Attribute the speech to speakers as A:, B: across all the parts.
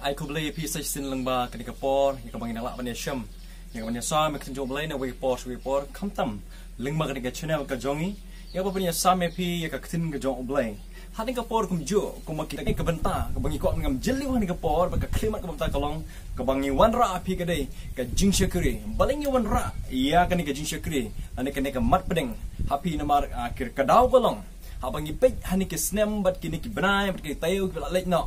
A: ai U Blei pi sai sin lang ba kan ka por ya ka bang na la ban ya sham ya ban ya sa me kan jo Blei na we por kham tam ling ma kan ka channel ka jongi ya ba ban ya sa me pi ya ka tin ka jong Blei hading ka por kum jo kum ma kita ka benta ka bang ko ngam jeli wa ni ka por ba ka klimat ka benta ka long ka bang ni wan ra pi ka dei ka jingshakri baling ni wan ra ya kan ka jingshakri ane kan ka mat pedeng happy Namar kir ka daw ka long habang ipek hani ke snem bat kini ki benai bat ki tayo ki lek no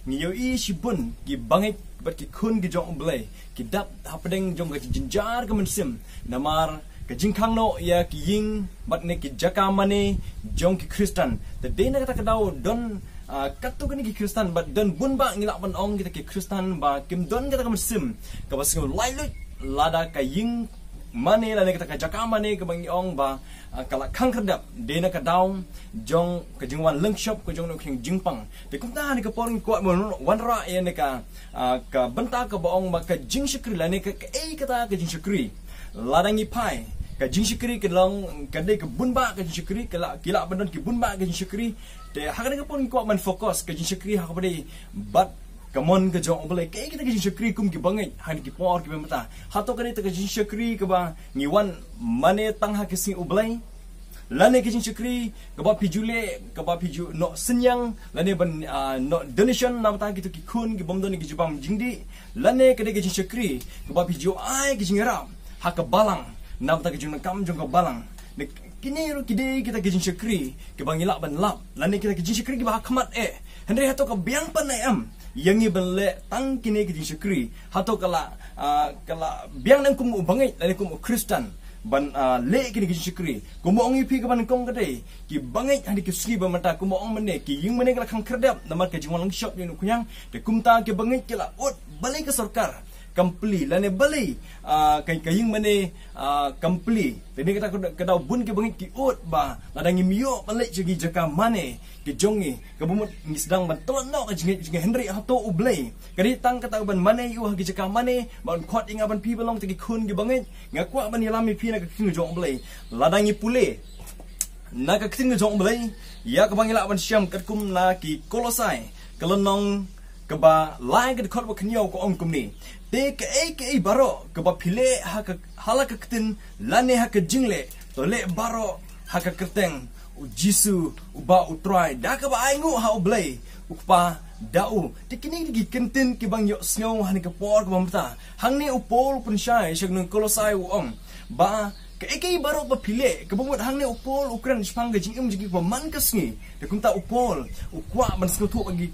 A: ni yo I shibun ki bangit bat ki kun ki jong Blei ki dap hapdeng jong ka jinjar ka mensim Namar ka jingkhang no ya ki ying bat ne ki jakamane jong ki Kristen the day na kata kadau don katu kini ki Kristen bat don bun ba ngilak ban ong kita ki Kristen ba kim don kata ka mensim ka basing lailut lada ka ying mane la ne kata ka jakamane ka bang ong ba kala khang khadap de na ka daw jong ka jingwan leng shop ka jong no khing jingpang te kum ta ni ka poring ko wan ra ya ne ka benta ka baong ba ka jingshakri la ne ka ei kata ka jingshakri ladangi pai ka jingshakri ka long ka de ka bunba ka jingshakri kala kila bandon ki bunba ka jingshakri te hakane ka poring ko man fokus ka jingshakri ha ka bade bat kamon ka jong Blei kay kita ka jingshakri kum ki bangai han ki por ki mata hato ka ni ta ka jingshakri ka ba ngiwan mane tang ha kising U Blei lane ka jingshakri ka ba pijule ka ba piju no senyang lane ban no donation na mata gitu ki kun ki bomdon ki jubam jingdi lane ka de ka jingshakri ka ba piju ai ki jingaram ha ka balang na mata ki jung kam jong ka balang kini ru kide kita ka jingshakri ka ba ngilak ban lap lane kita ka jingshakri ki ba khamat hendre hato ka biang pan am yangi benle tang kini ki jingshakri hato kala biang nang kum bangai lane kum Kristen ban le kini ki jingshakri kum ong pi ka ban kong ka dei ki bangai handi ki sgi ba mata kum ong mene ki ying mene kala khang kerdap namar ka jingwang shop ni kunyang de kum ta ke bangai kala ot balai ka sarkar kampli lane balai kaying mane kampli tini kata kadau bun ke bangit ki ot ba ladangi mio balai jagi jaka mane ki jongi ke bumut ngi sedang ban tolon no ka jingi Henry hato U Blei kadi tang kata ban mane yu hagi jaka mane ban khot inga ban pi belong tegi kun ki bangit ngakwa ban yalami pi na ka king jong Blei ladangi pule na ka king jong Blei ya ka bangila ban syam katkum na ki Kolosai kalonong kaba lai ka khot ba khnyo ko ong kum ni te kaei baroh kaba phile ha ka hala ka ktin lane ha ka jingleh to le baroh ha ka kyrteng U Jisu U Trai da ka ba ainguh ha U Blei ukpa dau tikini gi kentin ki bang yo sngow hani ka por ka bamta hangni upol pun shai shagnung Kolosai u ong ba kaei baroh ba phile ka bumut hangni upol ukran spang ga jingim jigi ba man ka sngi de kumta upol ukwa ban sku thu agi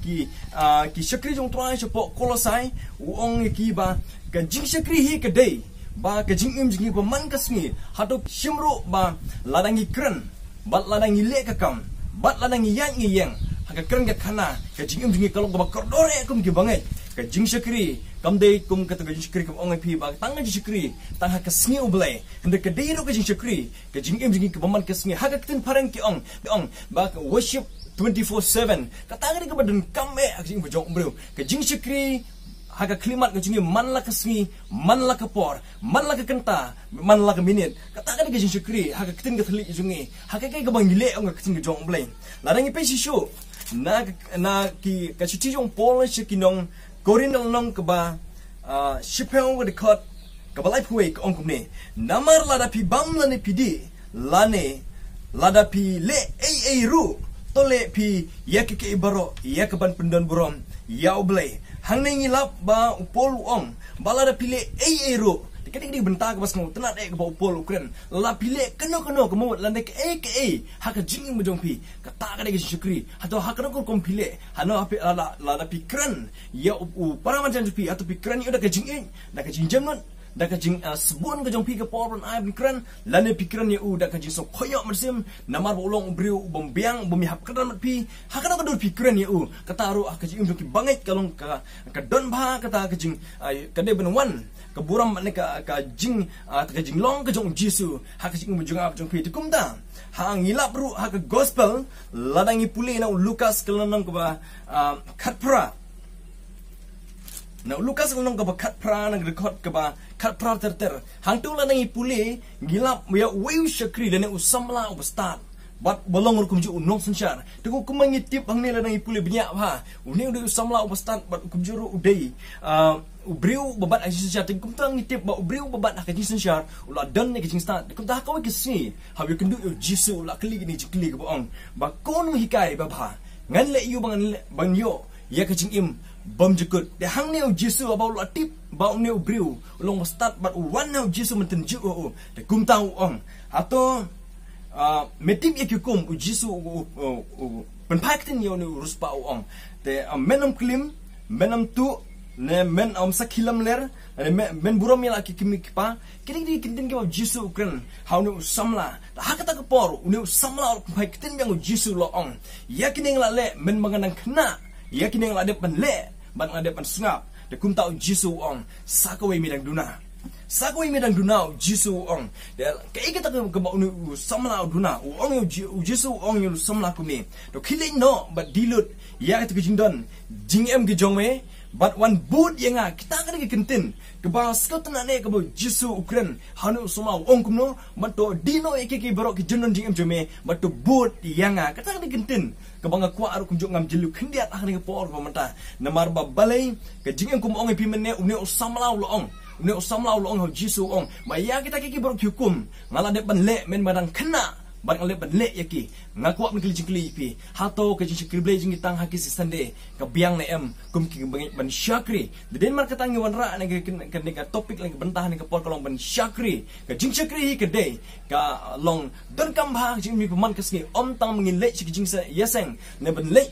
A: ki shakri jong trai chapo Kolosai u ong ki ba ka jingshakri hi ka dei ba ka jingim jigi ba man ka sngi hatu shimru ba ladangi kran bat ladangi le ka kam bat ladangi yang ngi yang haka kran ga khana ka jingim jigi kalong ba kordore kum ki bangai ka jingshakri kam dei kum ka ta jingshakri kum ong pi ba tang jingshakri tang ha ka sngi U Blei hende ka dei ro ka jingshakri ka jingim jigi ka baman ka sngi haka tin parang ki ong ba ka worship 24/7 ka tang ka badan kam ka jing ba jong bro ka jingshakri haka klimat ka jingi man la ka sngi man la ka por man la ka kenta man la ka minute ka tang ka jingshakri haka tin ka thli jungi haka kai ka bang le ong ka tin ka jong Blei la dang pe si show na ki ka chi jong pol shi kinong Korinth nong ka ba shipeng with the cut ka balai phuwe ka ong kumne Namar lada pi bam la ne pidi lane lada pi le ei ru tole pi yakike baroh yakaban pyndonburom ya U Blei hang nei lap ba upol ong balada pi le ei ru dikit di benta ka basng tenat ka ba upol ukren la pi le keno ka mo lande ke ha ka jing mo jong pi ka ta ka de shukri hato ha ka ko kom pi le hano api la pi kran ya u para man jan pi ato pi kran yo da ka jing da ka jing jamon da ka jing sebon ka jong pi ka por ai pi kran lane pi kran ya u da ka jing so khoyo mersim Namar bolong briu bombiang bomi hap kran mat pi ha ka dur pi kran ya u ka taru ka jing jong ki bangai kalong ka don ba ka ta ka jing ka de ben wan ka buram ne ka jing ka jing long ka jong Jisu ha ka jing mo jong ap jong pi ti kumda ha ngilap ru ha ka gospel ladangi pule na lukas kalonong ka ba khatpra na lukas kalonong ka ba khatpra na record ka ba khatpra ter hang tu ladangi pule ngilap ya weu shakri le ne usamla ubstat bat bolong kum ju unong sanchar te ko kumangi tip hang ne la nang ipule bnya ha uni ude samla ubastan bat kum juru udei ubriu babat ai sanchar te kum tang tip ba ubriu babat ka jing sanchar ula dan ne ka jing stan kum ta ka kisi ha wi kundu U Jisu ula kli ni jikli ka boong ba kon hikai ba ba ngan le yu bang yo ya ka jing im bom jekut de hang ne U Jisu ba ula tip ba ne ubriu ulong start bat wan ne U Jisu menten ju de kum tang ong ato metip yakukum U Jisu penpaktin yo ni ruspa ong te menam klim menam tu ne men sakilam ler ne men burom ya kipa kini kintin ke U Jisu ukren how ne samla ha kata ke por ne samla penpaktin yang U Jisu lo ong ya kini la le men manganang kena ya kini la de pen le ban ade pen sngap de kum ta U Jisu ong sakawe midang duna sakoi medang dunau Jisu ong de kai kita ke ba unu samla duna ong U Jisu ong yu samla kumi to killing no but dilut ya ke jingdon jingem ke jongme but one boot yanga kita ke kentin ke ba skotna ne ke Jisu ukren hanu samla ong kumno but to dino ke baroh ke jingdon jingem jome but to boot yanga kita ke kentin ke banga kwa aru kunjuk ngam jelu khendiat ah ne por pamanta namar ba balai ke jingem kum ong pi menne uni samla lo ong ne samla ulong U Jisu ong maya kita kiki baru hukum ngala de ban le men badang kena ban le ban le yaki ngaku ban kli pi hato ke jingshakri blei jing tang haki si sande ke biang ne em kum ki ban shakri de den mar katang wan ra ne ke topik lagi bentah ne ke por kolong ban shakri ke jingshakri ke de ka long don kam ba jing mi peman ke sni om tang mengin le jing yeseng ne ban le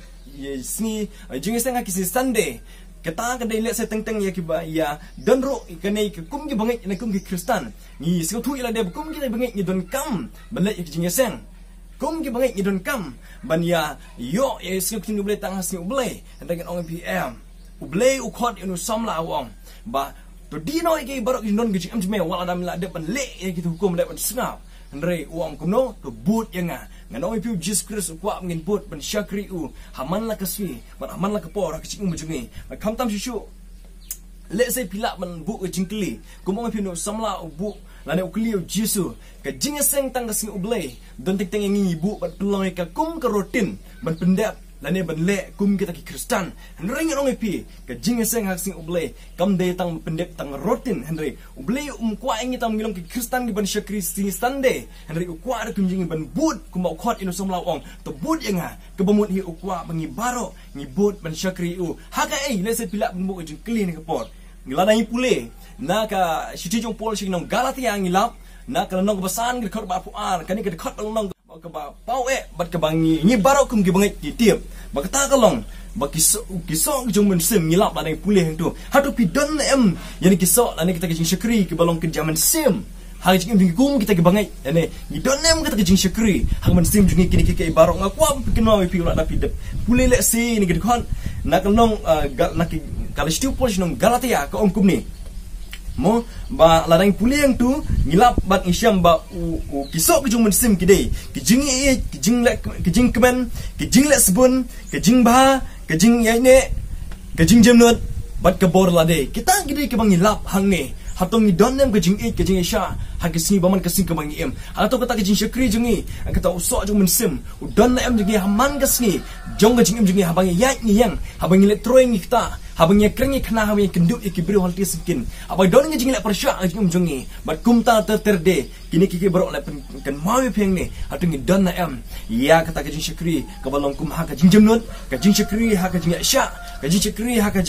A: sni jing yeseng haki si sande kita kan dai se teng ya kiba ya don ro kanai ke kum ki bangai na kum ki Kristan ni se tu ila de kum ki bangai ni don kam ban le ki jing seng kum ki bangai ni don kam ban ya yo e se ki U Blei tang has U Blei dengan ong PM U Blei u khot inu samla wong ba to dino ke baroh ki non ki jing me wala dam la de ban le ki hukum le ban snap Andre uang kuno to boot yanga nganoi piu Jesus Christ kwa ngin boot ban shakri u haman la kaswi ban haman la kapor ka ching mujungi ba kamtam shishu le se pila ban bu jingkli kumong piu no samla u bu lane ukli U Jisu ka jingeseng tang kasing U Blei don tek teng ngi bu ban pelong ka kum ka rotin ban pendap lane ban le kum kita ki Kristan henry ngong pi ka jingeseng haksing U Blei kam de tang pendep tang rotin henry U Blei kwa ngi tam ngilong ki Kristan ki ban shakri sing sande henry kwa ada kunjing ban bud kuma khot inu somlaw ong to bud yanga ke bamut hi kwa bangi baroh ngi bud ban shakri u haka ei le se pila ban bu jing clean ke por ngilana hi pule na ka shiti jong pol sing nong Galatia ngilap na ka nong basan ke khot ba puan kani ke khot nong ke ba pau bat ke bangi ngi baroh kum ki bangai ti tiap ba kata kalong ba kiso jong men sim ngilap la dai pulih tu hatu pi don em yani kiso la ni kita ke jingshakri ke balong ke jaman sim hang jing ding kum kita ke bangai yani ni don em kita ke jingshakri hang men sim jungi kini ke baroh ngakwa kenal pi la pi de pulih le si ni ke kon na kalong na ki kala stiu pol nong Galatia ka ong kum ni mo ba ladang puliang tu ngilap bat isyam ba u kisok ke jung mensim kidei ke jingi ke jingleh ke jing kaban ke jingleh sebun ke jing ba ke jing yaine ke jing jemnut bat ke bor lade kita kidei ke bang ngilap hang ne hatong ni donem ke jing ke jing isya ha ke sini baman ke sing ke bang em atau kata ke jing shakri jungi kata usok jung mensim u don em jungi haman ke sini jong ke jing em jungi habang yai ni yang habang elektroing kita habang ye krengi khna habang kenduk ye kibri halti skin abai don ngi jingleh persya jing jungi bat kumta terde kini kiki baroh le kan mawi pheng ni hatung ngi don em ya kata ke jing shakri ke balong kum ha ke jing jemnut ke jing shakri ha ke jing isya ke jing shakri ha ke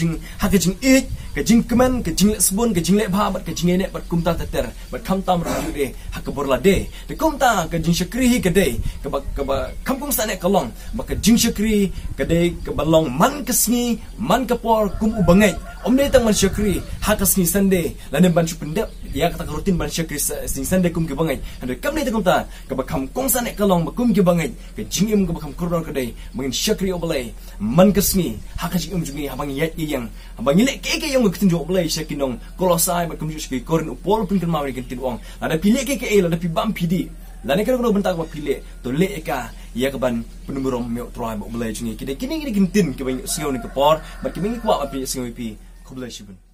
A: jing it ke jing kemen ke jing sebun ke jing le ba bat ke jing ne bat kumta ter bat kamtam rayu de ha ke borla de kumta ke jing shakri hi ke de ke ba kampung sane kalong ba ke jing shakri ke de ke balong man ke sni man ke por kum ubangai omne tang man shakri ha ke sni sande lane ban chu pendep ya kata rutin ban shakri sni sande kum ke bangai ande kam ne ta kumta ke ba kampung sane kalong ba kum ke bangai ke jing im ke ba kam kurang ke de mengin shakri U Blei man ke sni ha ke jing im jungi habang yat yang habang ile ke yang ketinjo U Blei shakinong Kolosai ba kum ju shki Korinth upol pun kan mawi kentin wong ada pilih ke ada pi bam pidi lane kan kena bentak ba pilih to le ka ya kaban pyndonburom U Trai U Blei jungi kini kentin ke bang singaw ni ke por ba kimi kwa api singaw pi U Blei shibun